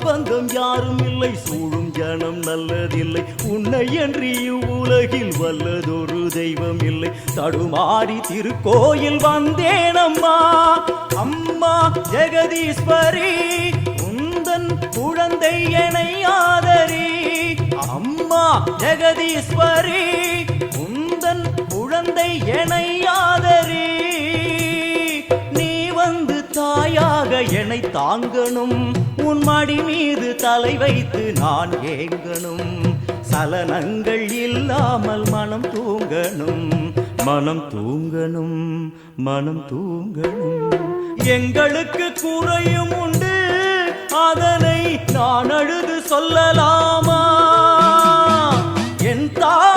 பந்தம் யாரும் இல்லை, சூழும் ஜனம் நல்லதில்லை, உன்னை என்று இவ்வுலகில் வல்லதொரு தெய்வம் இல்லை. தடுமாறி திருக்கோயில் வந்தேனம்மா, அம்மா ஜெகதீஸ்வரி, உந்தன் குழந்தை என்னை ஆதரி. அம்மா ஜெகதீஸ்வரி, உந்தன் குழந்தை என்னை ஆதரி. நீ வந்து தாயாக என்னை தாங்கணும், உன் மடி மீது தலை வைத்து நான் ஏங்கணும். சலனங்கள் இல்லாமல் மனம் தூங்கணும், மனம் தூங்கணும், மனம் தூங்கணும். எங்களுக்கு குறையும் உண்டு, அதனை நான் அழுது சொல்லலாமா? என் தாய்